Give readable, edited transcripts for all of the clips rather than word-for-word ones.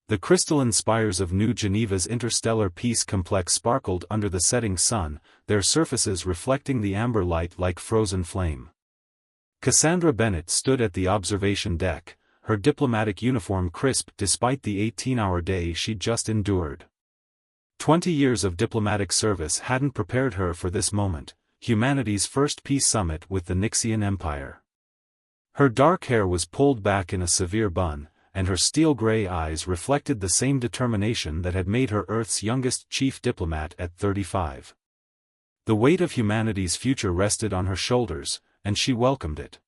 The crystalline spires of New Geneva's interstellar peace complex sparkled under the setting sun, their surfaces reflecting the amber light like frozen flame. Cassandra Bennett stood at the observation deck, her diplomatic uniform crisp despite the 18-hour day she'd just endured. 20 years of diplomatic service hadn't prepared her for this moment, humanity's first peace summit with the Nixian Empire. Her dark hair was pulled back in a severe bun, and her steel-gray eyes reflected the same determination that had made her Earth's youngest chief diplomat at 35. The weight of humanity's future rested on her shoulders, and she welcomed it.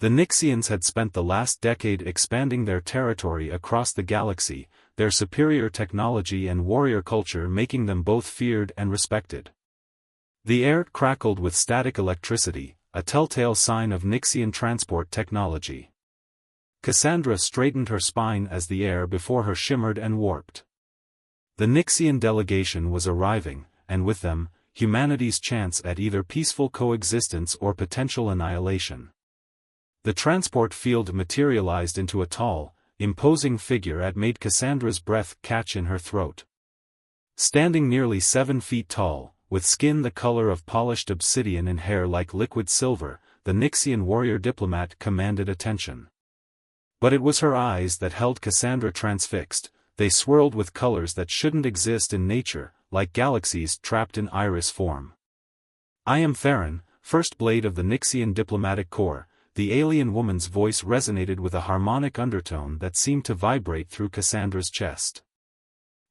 The Nixians had spent the last decade expanding their territory across the galaxy, their superior technology and warrior culture making them both feared and respected. The air crackled with static electricity, a telltale sign of Nixian transport technology. Cassandra straightened her spine as the air before her shimmered and warped. The Nixian delegation was arriving, and with them, humanity's chance at either peaceful coexistence or potential annihilation. The transport field materialized into a tall, imposing figure that made Cassandra's breath catch in her throat. Standing nearly 7 feet tall, with skin the color of polished obsidian and hair like liquid silver, the Nixian warrior diplomat commanded attention. But it was her eyes that held Cassandra transfixed, they swirled with colors that shouldn't exist in nature, like galaxies trapped in iris form. "I am Theron, First Blade of the Nixian Diplomatic Corps," the alien woman's voice resonated with a harmonic undertone that seemed to vibrate through Cassandra's chest.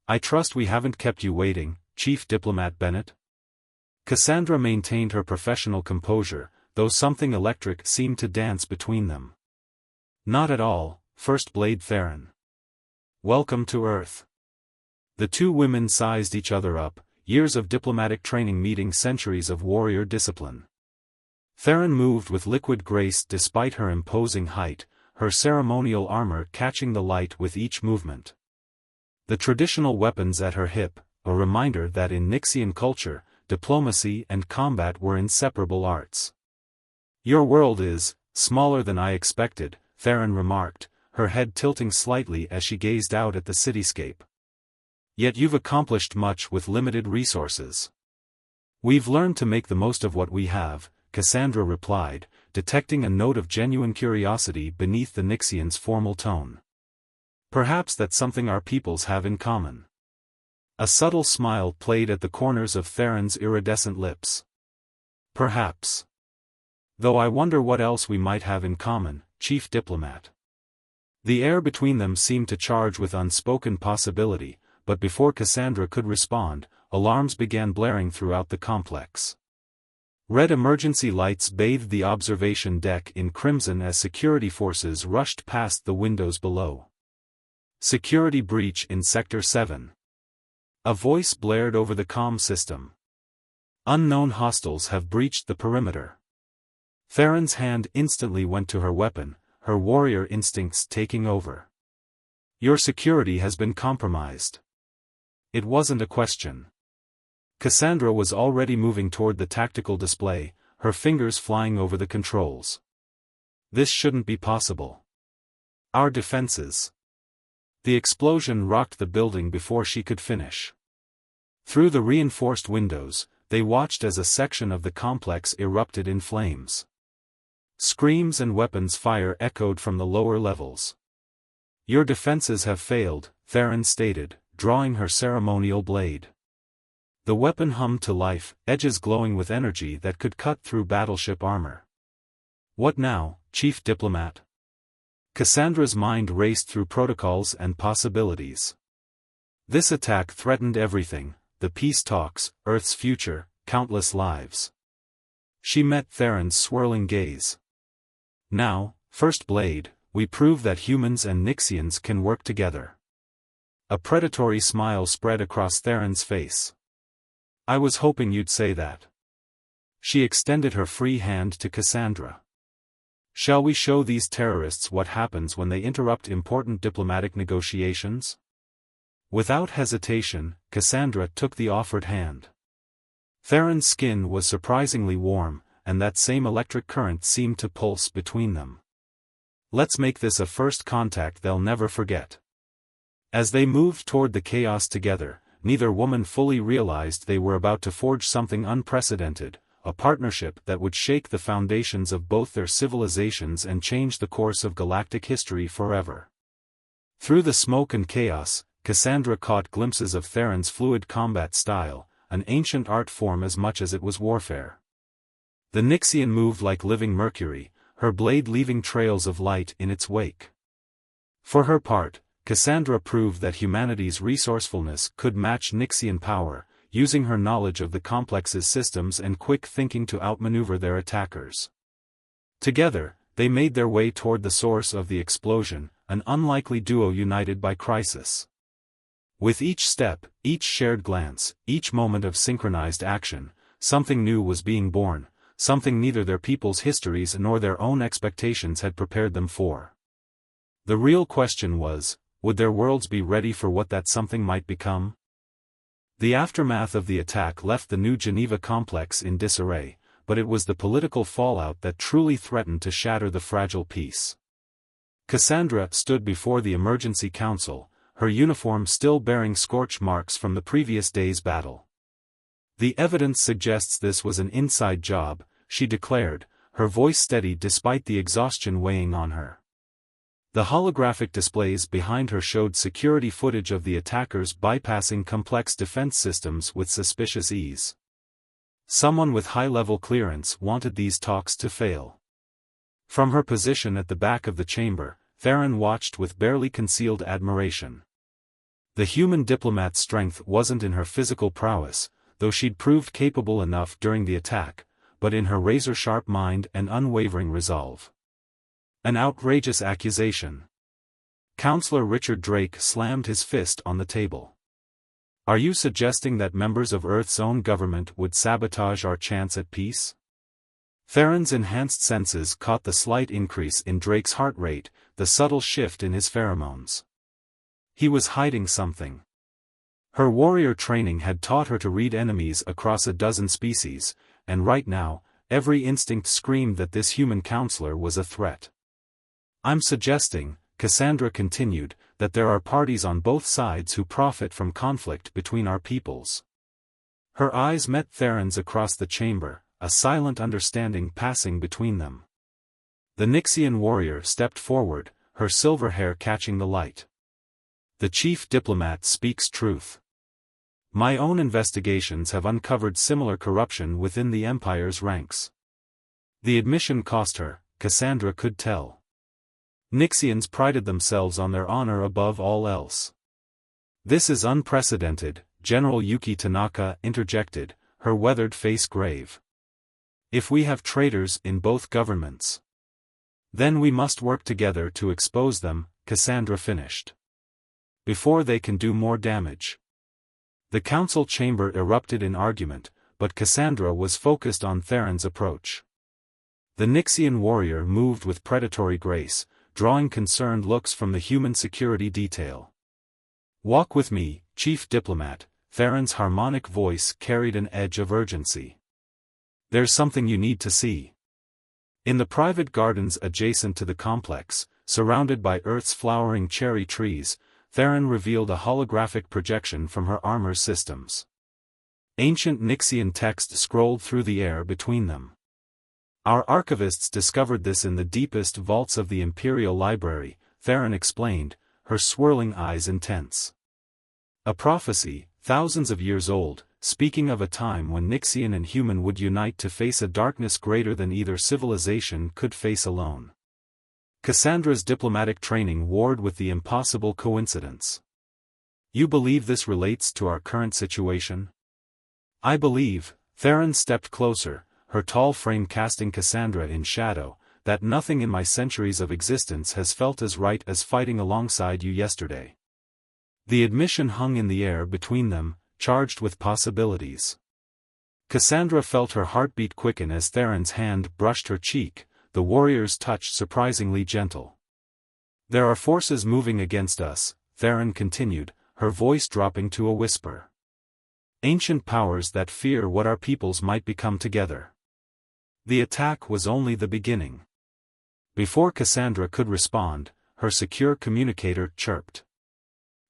"I trust we haven't kept you waiting, Chief Diplomat Bennett?" Cassandra maintained her professional composure, though something electric seemed to dance between them. "Not at all, First Blade Theron. Welcome to Earth." The two women sized each other up, years of diplomatic training meeting centuries of warrior discipline. Theron moved with liquid grace despite her imposing height, her ceremonial armor catching the light with each movement. The traditional weapons at her hip, a reminder that in Nixian culture, diplomacy and combat were inseparable arts. "Your world is smaller than I expected," Theron remarked, her head tilting slightly as she gazed out at the cityscape. "Yet you've accomplished much with limited resources." "We've learned to make the most of what we have," Cassandra replied, detecting a note of genuine curiosity beneath the Nixian's formal tone. "Perhaps that's something our peoples have in common." A subtle smile played at the corners of Theron's iridescent lips. "Perhaps. Though I wonder what else we might have in common, Chief Diplomat." The air between them seemed to charge with unspoken possibility, but before Cassandra could respond, alarms began blaring throughout the complex. Red emergency lights bathed the observation deck in crimson as security forces rushed past the windows below. "Security breach in Sector 7. A voice blared over the comm system. "Unknown hostiles have breached the perimeter." Theron's hand instantly went to her weapon, her warrior instincts taking over. "Your security has been compromised." It wasn't a question. Cassandra was already moving toward the tactical display, her fingers flying over the controls. "This shouldn't be possible. Our defenses." The explosion rocked the building before she could finish. Through the reinforced windows, they watched as a section of the complex erupted in flames. Screams and weapons fire echoed from the lower levels. "Your defenses have failed," Theron stated, drawing her ceremonial blade. The weapon hummed to life, edges glowing with energy that could cut through battleship armor. "What now, Chief Diplomat?" Cassandra's mind raced through protocols and possibilities. This attack threatened everything, the peace talks, Earth's future, countless lives. She met Theron's swirling gaze. "Now, First Blade, we prove that humans and Nixians can work together." A predatory smile spread across Theron's face. "I was hoping you'd say that." She extended her free hand to Cassandra. "Shall we show these terrorists what happens when they interrupt important diplomatic negotiations?" Without hesitation, Cassandra took the offered hand. Theron's skin was surprisingly warm, and that same electric current seemed to pulse between them. "Let's make this a first contact they'll never forget." As they moved toward the chaos together, neither woman fully realized they were about to forge something unprecedented, a partnership that would shake the foundations of both their civilizations and change the course of galactic history forever. Through the smoke and chaos, Cassandra caught glimpses of Theron's fluid combat style, an ancient art form as much as it was warfare. The Nixian moved like living mercury, her blade leaving trails of light in its wake. For her part, Cassandra proved that humanity's resourcefulness could match Nixian power, using her knowledge of the complex's systems and quick thinking to outmaneuver their attackers. Together, they made their way toward the source of the explosion, an unlikely duo united by crisis. With each step, each shared glance, each moment of synchronized action, something new was being born, something neither their people's histories nor their own expectations had prepared them for. The real question was, would their worlds be ready for what that something might become? The aftermath of the attack left the New Geneva complex in disarray, but it was the political fallout that truly threatened to shatter the fragile peace. Cassandra stood before the emergency council, her uniform still bearing scorch marks from the previous day's battle. The evidence suggests this was an inside job, she declared, her voice steady despite the exhaustion weighing on her. The holographic displays behind her showed security footage of the attackers bypassing complex defense systems with suspicious ease. Someone with high-level clearance wanted these talks to fail. From her position at the back of the chamber, Theron watched with barely concealed admiration. The human diplomat's strength wasn't in her physical prowess, though she'd proved capable enough during the attack, but in her razor-sharp mind and unwavering resolve. An outrageous accusation. Counselor Richard Drake slammed his fist on the table. Are you suggesting that members of Earth's own government would sabotage our chance at peace? Theron's enhanced senses caught the slight increase in Drake's heart rate, the subtle shift in his pheromones. He was hiding something. Her warrior training had taught her to read enemies across a dozen species, and right now, every instinct screamed that this human counselor was a threat. I'm suggesting, Cassandra continued, that there are parties on both sides who profit from conflict between our peoples. Her eyes met Theron's across the chamber, a silent understanding passing between them. The Nixian warrior stepped forward, her silver hair catching the light. The chief diplomat speaks truth. My own investigations have uncovered similar corruption within the Empire's ranks. The admission cost her, Cassandra could tell. Nixians prided themselves on their honor above all else. This is unprecedented, General Yuki Tanaka interjected, her weathered face grave. If we have traitors in both governments, then we must work together to expose them, Cassandra finished. Before they can do more damage. The council chamber erupted in argument, but Cassandra was focused on Theron's approach. The Nixian warrior moved with predatory grace, drawing concerned looks from the human security detail. Walk with me, chief diplomat, Theron's harmonic voice carried an edge of urgency. There's something you need to see. In the private gardens adjacent to the complex, surrounded by Earth's flowering cherry trees, Theron revealed a holographic projection from her armor systems. Ancient Nixian text scrolled through the air between them. Our archivists discovered this in the deepest vaults of the Imperial Library, Theron explained, her swirling eyes intense. A prophecy, thousands of years old, speaking of a time when Nixian and human would unite to face a darkness greater than either civilization could face alone. Cassandra's diplomatic training warred with the impossible coincidence. You believe this relates to our current situation? I believe, Theron stepped closer, her tall frame casting Cassandra in shadow, that nothing in my centuries of existence has felt as right as fighting alongside you yesterday. The admission hung in the air between them, charged with possibilities. Cassandra felt her heartbeat quicken as Theron's hand brushed her cheek, the warrior's touch surprisingly gentle. There are forces moving against us, Theron continued, her voice dropping to a whisper. Ancient powers that fear what our peoples might become together. The attack was only the beginning. Before Cassandra could respond, her secure communicator chirped.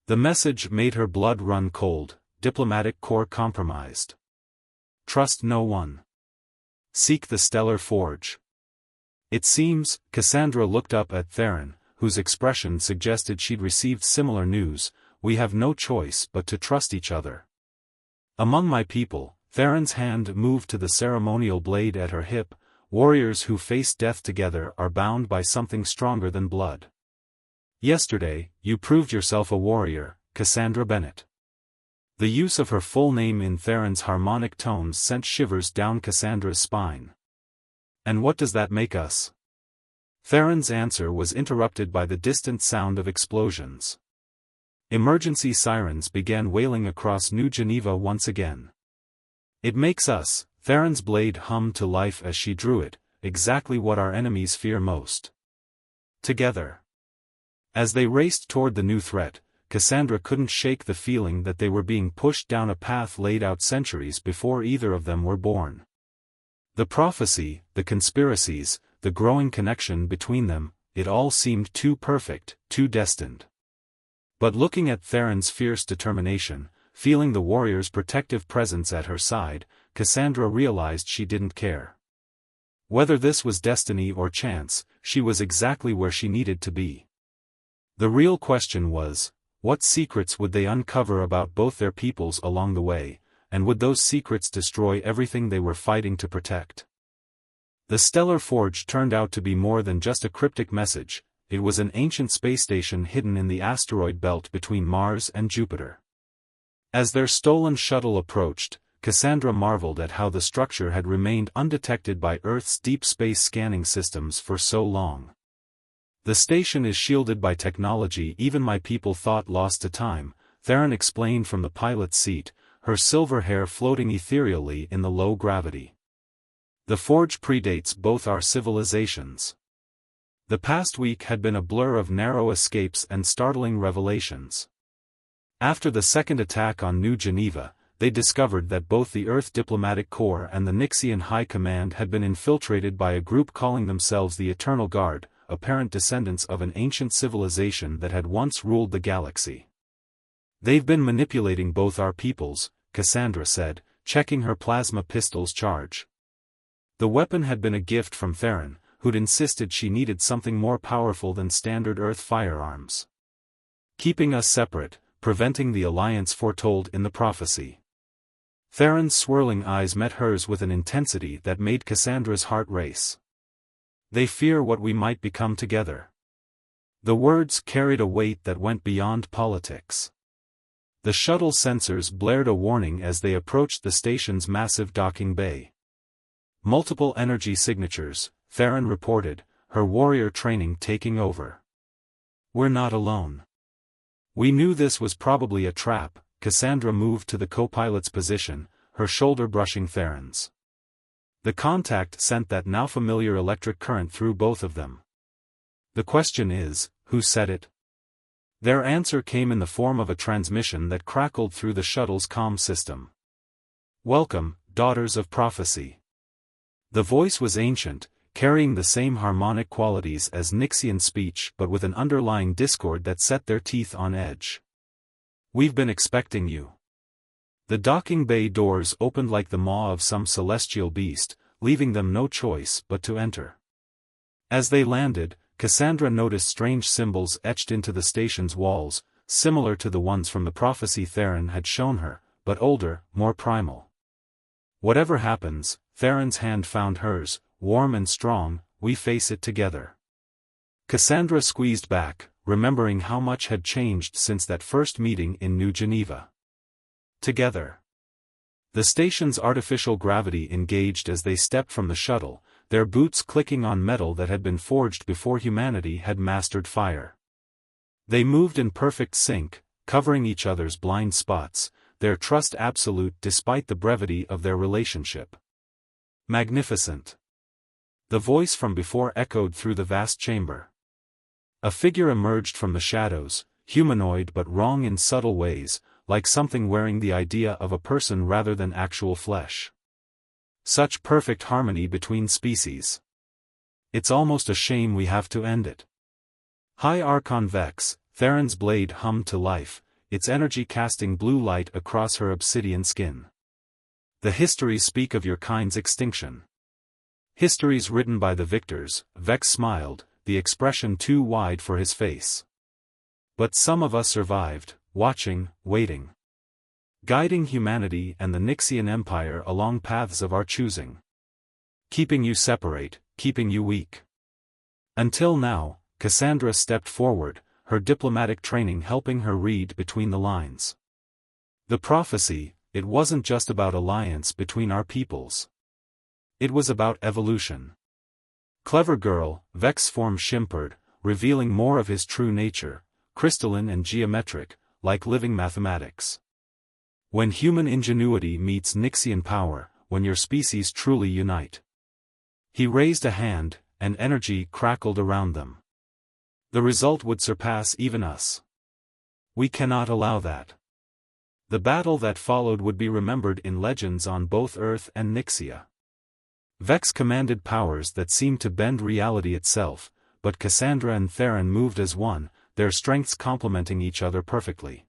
The message made her blood run cold, diplomatic core compromised. Trust no one. Seek the stellar forge. It seems, Cassandra looked up at Theron, whose expression suggested she'd received similar news. We have no choice but to trust each other. Among my people, Theron's hand moved to the ceremonial blade at her hip. Warriors who face death together are bound by something stronger than blood. Yesterday, you proved yourself a warrior, Cassandra Bennett. The use of her full name in Theron's harmonic tones sent shivers down Cassandra's spine. And what does that make us? Theron's answer was interrupted by the distant sound of explosions. Emergency sirens began wailing across New Geneva once again. It makes us, Theron's blade hummed to life as she drew it, exactly what our enemies fear most. Together. As they raced toward the new threat, Cassandra couldn't shake the feeling that they were being pushed down a path laid out centuries before either of them were born. The prophecy, the conspiracies, the growing connection between them, it all seemed too perfect, too destined. But looking at Theron's fierce determination, feeling the warrior's protective presence at her side, Cassandra realized she didn't care. Whether this was destiny or chance, she was exactly where she needed to be. The real question was, what secrets would they uncover about both their peoples along the way, and would those secrets destroy everything they were fighting to protect? The Stellar Forge turned out to be more than just a cryptic message. It was an ancient space station hidden in the asteroid belt between Mars and Jupiter. As their stolen shuttle approached, Cassandra marveled at how the structure had remained undetected by Earth's deep space scanning systems for so long. The station is shielded by technology even my people thought lost to time, Theron explained from the pilot's seat, her silver hair floating ethereally in the low gravity. The forge predates both our civilizations. The past week had been a blur of narrow escapes and startling revelations. After the second attack on New Geneva, they discovered that both the Earth Diplomatic Corps and the Nixian High Command had been infiltrated by a group calling themselves the Eternal Guard, apparent descendants of an ancient civilization that had once ruled the galaxy. They've been manipulating both our peoples, Cassandra said, checking her plasma pistol's charge. The weapon had been a gift from Theron, who'd insisted she needed something more powerful than standard Earth firearms. Keeping us separate, preventing the alliance foretold in the prophecy. Theron's swirling eyes met hers with an intensity that made Cassandra's heart race. They fear what we might become together. The words carried a weight that went beyond politics. The shuttle sensors blared a warning as they approached the station's massive docking bay. Multiple energy signatures, Theron reported, her warrior training taking over. We're not alone. We knew this was probably a trap. Cassandra moved to the co-pilot's position, her shoulder brushing Theron's. The contact sent that now familiar electric current through both of them. The question is, who said it? Their answer came in the form of a transmission that crackled through the shuttle's comm system. Welcome, daughters of prophecy. The voice was ancient, carrying the same harmonic qualities as Nixian speech but with an underlying discord that set their teeth on edge. We've been expecting you. The docking bay doors opened like the maw of some celestial beast, leaving them no choice but to enter. As they landed, Cassandra noticed strange symbols etched into the station's walls, similar to the ones from the prophecy Theron had shown her, but older, more primal. Whatever happens, Theron's hand found hers, warm and strong, we face it together. Cassandra squeezed back, remembering how much had changed since that first meeting in New Geneva. Together. The station's artificial gravity engaged as they stepped from the shuttle, their boots clicking on metal that had been forged before humanity had mastered fire. They moved in perfect sync, covering each other's blind spots, their trust absolute despite the brevity of their relationship. Magnificent. The voice from before echoed through the vast chamber. A figure emerged from the shadows, humanoid but wrong in subtle ways, like something wearing the idea of a person rather than actual flesh. Such perfect harmony between species. It's almost a shame we have to end it. High Archon Vex, Theron's blade hummed to life, its energy casting blue light across her obsidian skin. The histories speak of your kind's extinction. Histories written by the victors, Vex smiled, the expression too wide for his face. But some of us survived, watching, waiting. Guiding humanity and the Nixian Empire along paths of our choosing. Keeping you separate, keeping you weak. Until now, Cassandra stepped forward, her diplomatic training helping her read between the lines. The prophecy, it wasn't just about alliance between our peoples. It was about evolution. Clever girl, Vex form shimpered, revealing more of his true nature, crystalline and geometric, like living mathematics. When human ingenuity meets Nixian power, when your species truly unite. He raised a hand, and energy crackled around them. The result would surpass even us. We cannot allow that. The battle that followed would be remembered in legends on both Earth and Nixia. Vex commanded powers that seemed to bend reality itself, but Cassandra and Theron moved as one, their strengths complementing each other perfectly.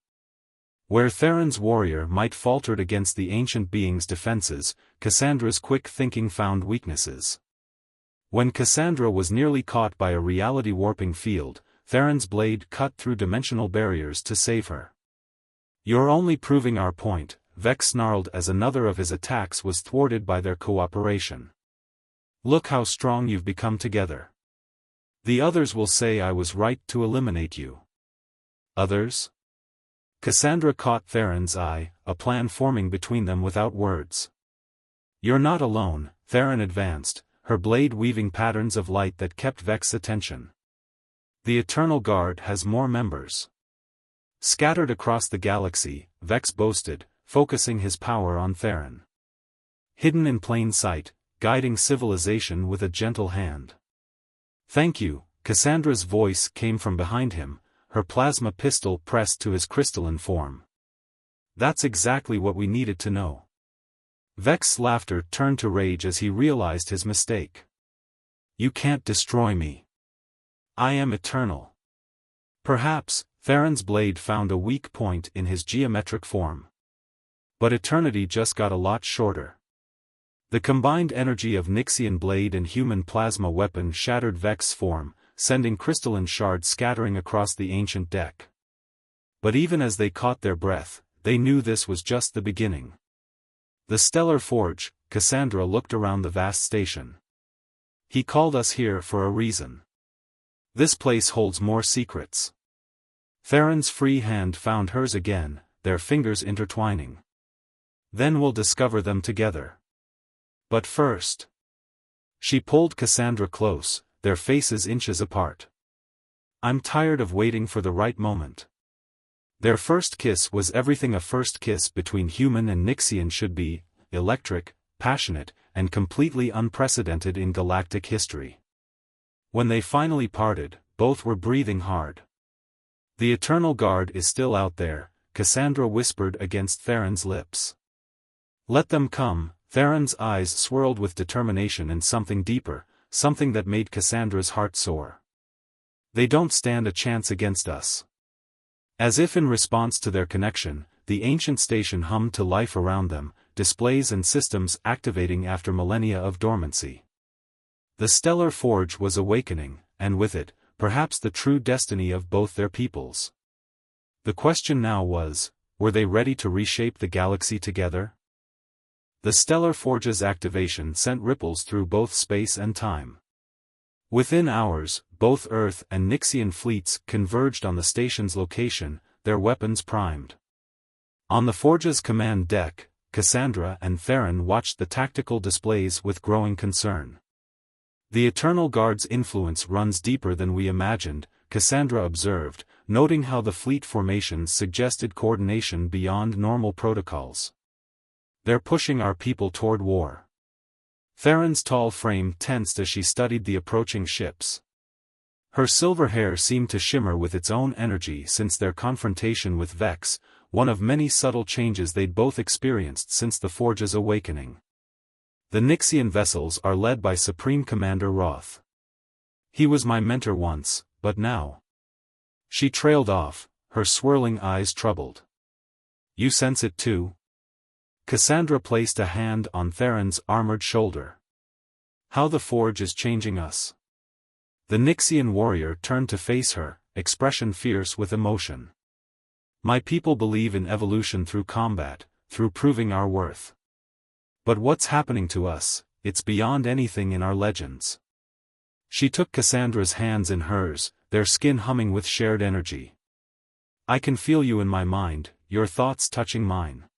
Where Theron's warrior might faltered against the ancient being's defenses, Cassandra's quick thinking found weaknesses. When Cassandra was nearly caught by a reality-warping field, Theron's blade cut through dimensional barriers to save her. "You're only proving our point," Vex snarled as another of his attacks was thwarted by their cooperation. "Look how strong you've become together. The others will say I was right to eliminate you." "Others?" Cassandra caught Theron's eye, a plan forming between them without words. "You're not alone," Theron advanced, her blade weaving patterns of light that kept Vex's attention. "The Eternal Guard has more members." Scattered across the galaxy, Vex boasted, focusing his power on Theron. "Hidden in plain sight, guiding civilization with a gentle hand." "Thank you," Cassandra's voice came from behind him, her plasma pistol pressed to his crystalline form. "That's exactly what we needed to know." Vex's laughter turned to rage as he realized his mistake. "You can't destroy me. I am eternal." Perhaps, Theron's blade found a weak point in his geometric form. But eternity just got a lot shorter. The combined energy of Nixian blade and human plasma weapon shattered Vex's form, sending crystalline shards scattering across the ancient deck. But even as they caught their breath, they knew this was just the beginning. The Stellar Forge, Cassandra looked around the vast station. "He called us here for a reason. This place holds more secrets." Theron's free hand found hers again, their fingers intertwining. "Then we'll discover them together. But first." She pulled Cassandra close, their faces inches apart. "I'm tired of waiting for the right moment." Their first kiss was everything a first kiss between human and Nixian should be, electric, passionate, and completely unprecedented in galactic history. When they finally parted, both were breathing hard. "The Eternal Guard is still out there," Cassandra whispered against Theron's lips. "Let them come." Theron's eyes swirled with determination and something deeper, something that made Cassandra's heart soar. "They don't stand a chance against us." As if in response to their connection, the ancient station hummed to life around them, displays and systems activating after millennia of dormancy. The Stellar Forge was awakening, and with it, perhaps the true destiny of both their peoples. The question now was, were they ready to reshape the galaxy together? The Stellar Forge's activation sent ripples through both space and time. Within hours, both Earth and Nixian fleets converged on the station's location, their weapons primed. On the Forge's command deck, Cassandra and Theron watched the tactical displays with growing concern. "The Eternal Guard's influence runs deeper than we imagined," Cassandra observed, noting how the fleet formations suggested coordination beyond normal protocols. "They're pushing our people toward war." Theron's tall frame tensed as she studied the approaching ships. Her silver hair seemed to shimmer with its own energy since their confrontation with Vex, one of many subtle changes they'd both experienced since the Forge's awakening. "The Nixian vessels are led by Supreme Commander Roth. He was my mentor once, but now..." She trailed off, her swirling eyes troubled. You sense it too? Cassandra placed a hand on Theron's armored shoulder. How the Forge is changing us. The Nixian warrior turned to face her, expression fierce with emotion. My people believe in evolution through combat, through proving our worth. But what's happening to us, it's beyond anything in our legends. She took Cassandra's hands in hers, their skin humming with shared energy. I can feel you in my mind, your thoughts touching mine.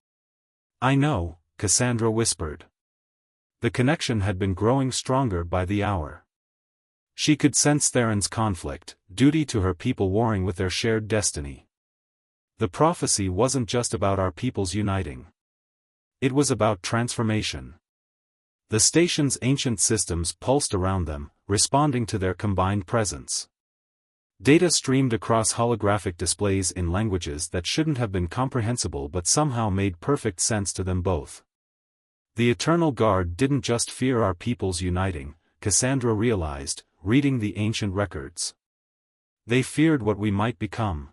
I know, Cassandra whispered. The connection had been growing stronger by the hour. She could sense Theron's conflict, duty to her people warring with their shared destiny. The prophecy wasn't just about our peoples uniting. It was about transformation. The station's ancient systems pulsed around them, responding to their combined presence. Data streamed across holographic displays in languages that shouldn't have been comprehensible but somehow made perfect sense to them both. The Eternal Guard didn't just fear our peoples uniting, Cassandra realized, reading the ancient records. They feared what we might become.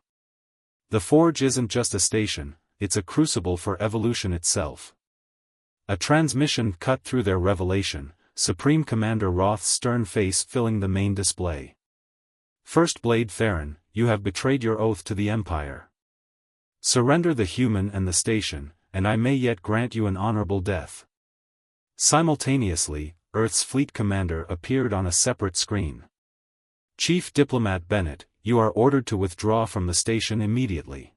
The Forge isn't just a station, it's a crucible for evolution itself. A transmission cut through their revelation, Supreme Commander Roth's stern face filling the main display. First Blade Theron, you have betrayed your oath to the Empire. Surrender the human and the station, and I may yet grant you an honorable death. Simultaneously, Earth's fleet commander appeared on a separate screen. Chief Diplomat Bennett, you are ordered to withdraw from the station immediately.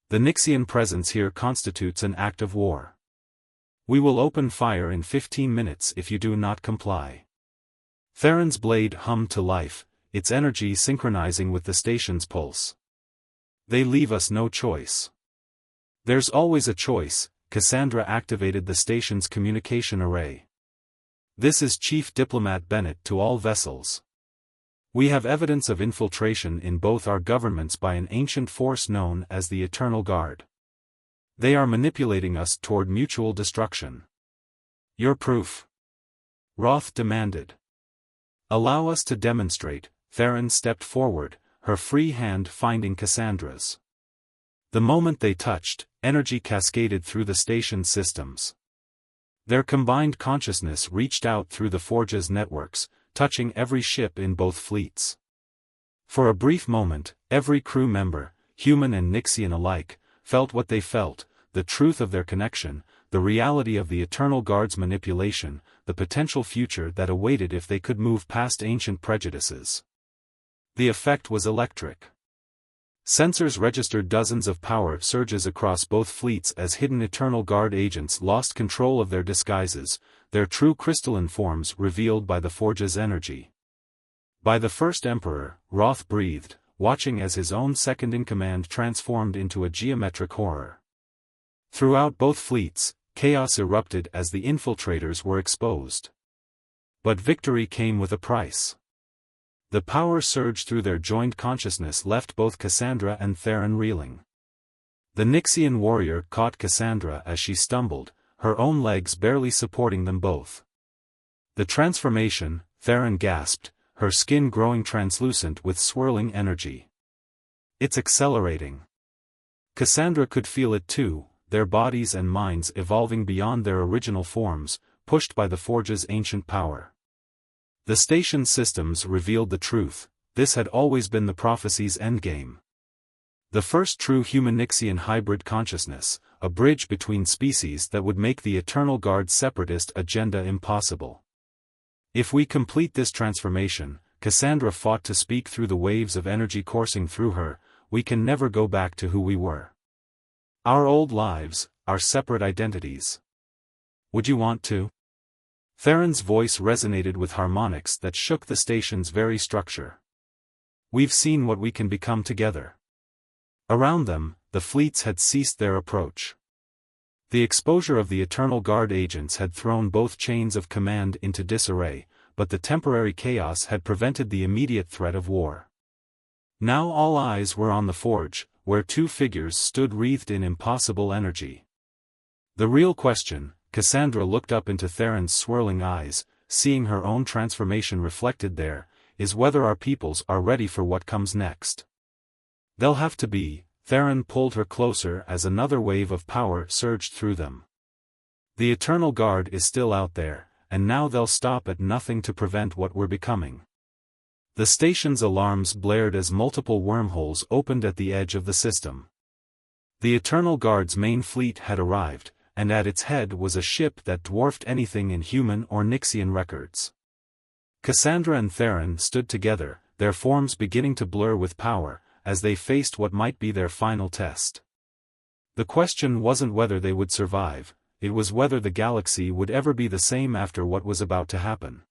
The Nixian presence here constitutes an act of war. We will open fire in 15 minutes if you do not comply. Theron's blade hummed to life, its energy synchronizing with the station's pulse. They leave us no choice. There's always a choice. Cassandra activated the station's communication array. This is Chief Diplomat Bennett to all vessels. We have evidence of infiltration in both our governments by an ancient force known as the Eternal Guard. They are manipulating us toward mutual destruction. Your proof? Roth demanded. Allow us to demonstrate. Theron stepped forward, her free hand finding Cassandra's. The moment they touched, energy cascaded through the station's systems. Their combined consciousness reached out through the Forge's networks, touching every ship in both fleets. For a brief moment, every crew member, human and Nixian alike, felt what they felt, the truth of their connection, the reality of the Eternal Guard's manipulation, the potential future that awaited if they could move past ancient prejudices. The effect was electric. Sensors registered dozens of power surges across both fleets as hidden Eternal Guard agents lost control of their disguises, their true crystalline forms revealed by the Forge's energy. By the First Emperor, Roth breathed, watching as his own second-in-command transformed into a geometric horror. Throughout both fleets, chaos erupted as the infiltrators were exposed. But victory came with a price. The power surge through their joined consciousness left both Cassandra and Theron reeling. The Nixian warrior caught Cassandra as she stumbled, her own legs barely supporting them both. The transformation, Theron gasped, her skin growing translucent with swirling energy. It's accelerating. Cassandra could feel it too, their bodies and minds evolving beyond their original forms, pushed by the Forge's ancient power. The station systems revealed the truth, this had always been the prophecy's endgame. The first true human-Nixian hybrid consciousness, a bridge between species that would make the Eternal Guard's separatist agenda impossible. If we complete this transformation, Cassandra fought to speak through the waves of energy coursing through her, we can never go back to who we were. Our old lives, our separate identities. Would you want to? Theron's voice resonated with harmonics that shook the station's very structure. We've seen what we can become together. Around them, the fleets had ceased their approach. The exposure of the Eternal Guard agents had thrown both chains of command into disarray, but the temporary chaos had prevented the immediate threat of war. Now all eyes were on the Forge, where two figures stood wreathed in impossible energy. The real question, Cassandra looked up into Theron's swirling eyes, seeing her own transformation reflected there, is whether our peoples are ready for what comes next. They'll have to be. Theron pulled her closer as another wave of power surged through them. The Eternal Guard is still out there, and now they'll stop at nothing to prevent what we're becoming. The station's alarms blared as multiple wormholes opened at the edge of the system. The Eternal Guard's main fleet had arrived, and at its head was a ship that dwarfed anything in human or Nixian records. Cassandra and Theron stood together, their forms beginning to blur with power, as they faced what might be their final test. The question wasn't whether they would survive, it was whether the galaxy would ever be the same after what was about to happen.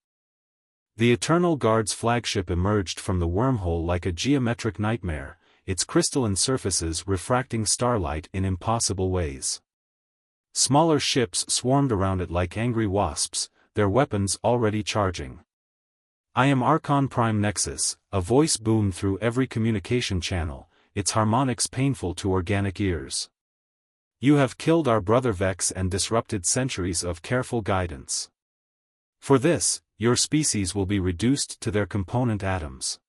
The Eternal Guard's flagship emerged from the wormhole like a geometric nightmare, its crystalline surfaces refracting starlight in impossible ways. Smaller ships swarmed around it like angry wasps, their weapons already charging. "I am Archon Prime Nexus," a voice boomed through every communication channel, its harmonics painful to organic ears. "You have killed our brother Vex and disrupted centuries of careful guidance. For this, your species will be reduced to their component atoms."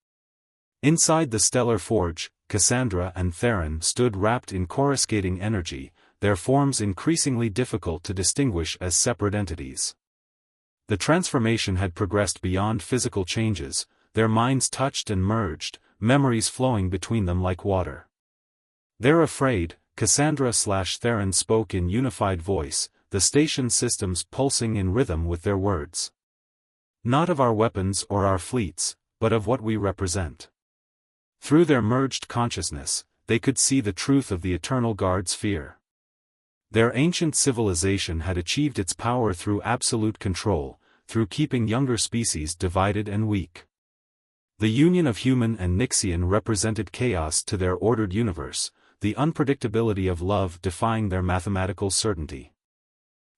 Inside the stellar forge, Cassandra and Theron stood wrapped in coruscating energy, their forms increasingly difficult to distinguish as separate entities. The transformation had progressed beyond physical changes, their minds touched and merged, memories flowing between them like water. "They're afraid," Cassandra/Theron spoke in unified voice, the station systems pulsing in rhythm with their words. "Not of our weapons or our fleets, but of what we represent." Through their merged consciousness, they could see the truth of the Eternal Guard's fear. Their ancient civilization had achieved its power through absolute control, through keeping younger species divided and weak. The union of human and Nixian represented chaos to their ordered universe, the unpredictability of love defying their mathematical certainty.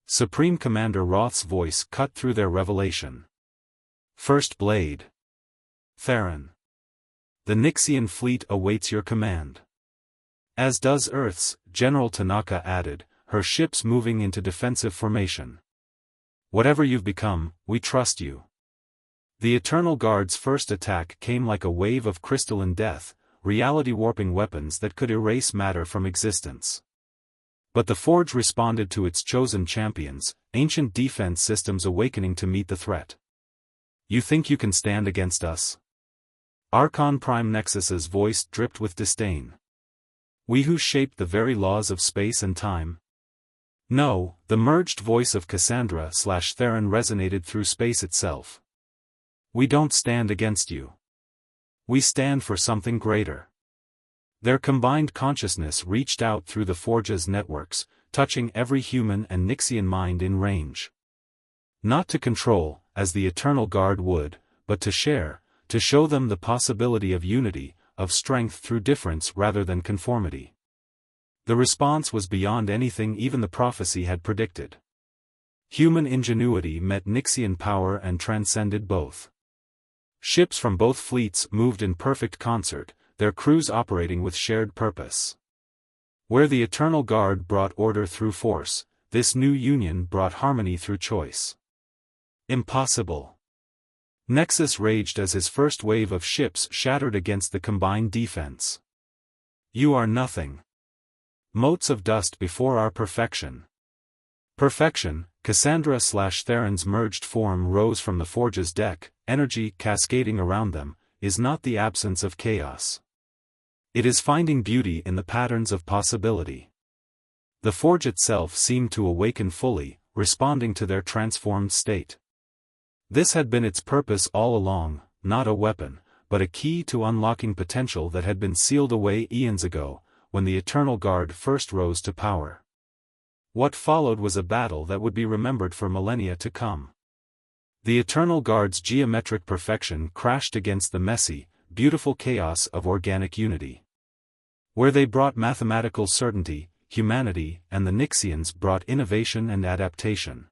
Supreme Commander Roth's voice cut through their revelation. "First Blade. Theron. The Nixian fleet awaits your command." "As does Earth's," General Tanaka added, her ships moving into defensive formation. "Whatever you've become, we trust you." The Eternal Guard's first attack came like a wave of crystalline death, reality-warping weapons that could erase matter from existence. But the Forge responded to its chosen champions, ancient defense systems awakening to meet the threat. "You think you can stand against us?" Archon Prime Nexus's voice dripped with disdain. "We who shaped the very laws of space and time?" "No," the merged voice of Cassandra/Theron resonated through space itself. "We don't stand against you. We stand for something greater." Their combined consciousness reached out through the Forge's networks, touching every human and Nixian mind in range. Not to control, as the Eternal Guard would, but to share, to show them the possibility of unity, of strength through difference rather than conformity. The response was beyond anything even the prophecy had predicted. Human ingenuity met Nixian power and transcended both. Ships from both fleets moved in perfect concert, their crews operating with shared purpose. Where the Eternal Guard brought order through force, this new union brought harmony through choice. "Impossible." Nexus raged as his first wave of ships shattered against the combined defense. "You are nothing. Motes of dust before our perfection." Perfection, Cassandra/Theron's merged form rose from the Forge's deck, energy cascading around them, is not the absence of chaos. It is finding beauty in the patterns of possibility. The Forge itself seemed to awaken fully, responding to their transformed state. This had been its purpose all along, not a weapon, but a key to unlocking potential that had been sealed away eons ago, when the Eternal Guard first rose to power. What followed was a battle that would be remembered for millennia to come. The Eternal Guard's geometric perfection crashed against the messy, beautiful chaos of organic unity. Where they brought mathematical certainty, humanity, and the Nixians brought innovation and adaptation.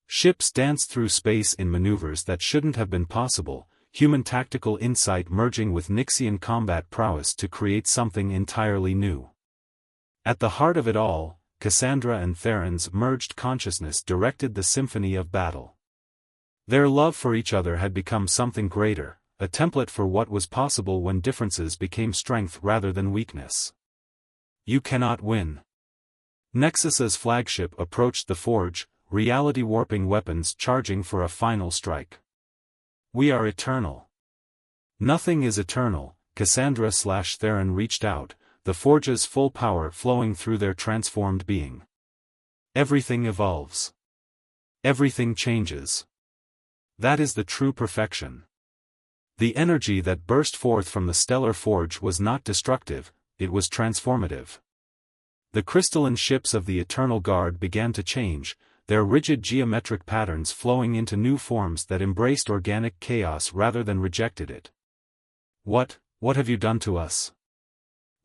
Ships danced through space in maneuvers that shouldn't have been possible, human tactical insight merging with Nixian combat prowess to create something entirely new. At the heart of it all, Cassandra and Theron's merged consciousness directed the symphony of battle. Their love for each other had become something greater, a template for what was possible when differences became strength rather than weakness. You cannot win. Nexus's flagship approached the forge, reality-warping weapons charging for a final strike. We are eternal. Nothing is eternal, Cassandra/Theron reached out, the forge's full power flowing through their transformed being. Everything evolves. Everything changes. That is the true perfection. The energy that burst forth from the stellar forge was not destructive, it was transformative. The crystalline ships of the Eternal Guard began to change, their rigid geometric patterns flowing into new forms that embraced organic chaos rather than rejected it. What have you done to us?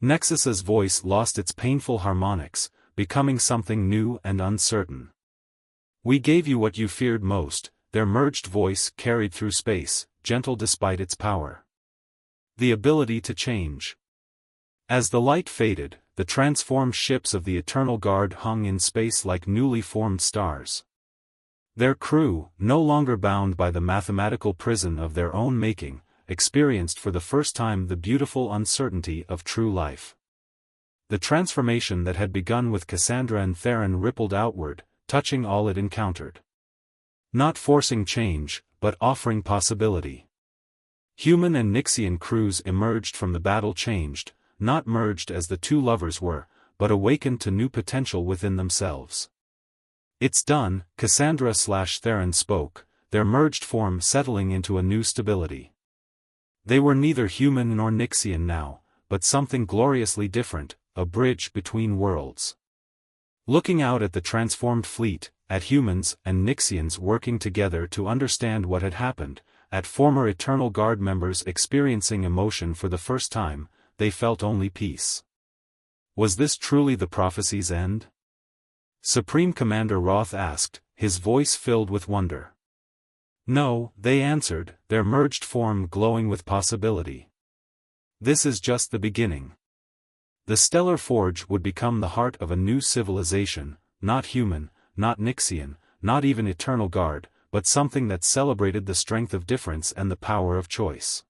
Nexus's voice lost its painful harmonics, becoming something new and uncertain. We gave you what you feared most, their merged voice carried through space, gentle despite its power. The ability to change. As the light faded, the transformed ships of the Eternal Guard hung in space like newly formed stars. Their crew, no longer bound by the mathematical prison of their own making, experienced for the first time the beautiful uncertainty of true life. The transformation that had begun with Cassandra and Theron rippled outward, touching all it encountered. Not forcing change, but offering possibility. Human and Nixian crews emerged from the battle changed, not merged as the two lovers were, but awakened to new potential within themselves. It's done, Cassandra/Theron spoke, their merged form settling into a new stability. They were neither human nor Nixian now, but something gloriously different, a bridge between worlds. Looking out at the transformed fleet, at humans and Nixians working together to understand what had happened, at former Eternal Guard members experiencing emotion for the first time, they felt only peace. Was this truly the prophecy's end? Supreme Commander Roth asked, his voice filled with wonder. No, they answered, their merged form glowing with possibility. This is just the beginning. The Stellar Forge would become the heart of a new civilization, not human, not Nixian, not even Eternal Guard, but something that celebrated the strength of difference and the power of choice.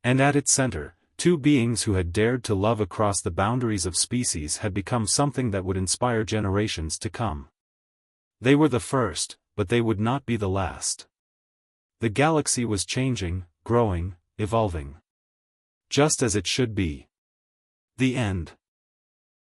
And at its center, two beings who had dared to love across the boundaries of species had become something that would inspire generations to come. They were the first, but they would not be the last. The galaxy was changing, growing, evolving. Just as it should be. The end.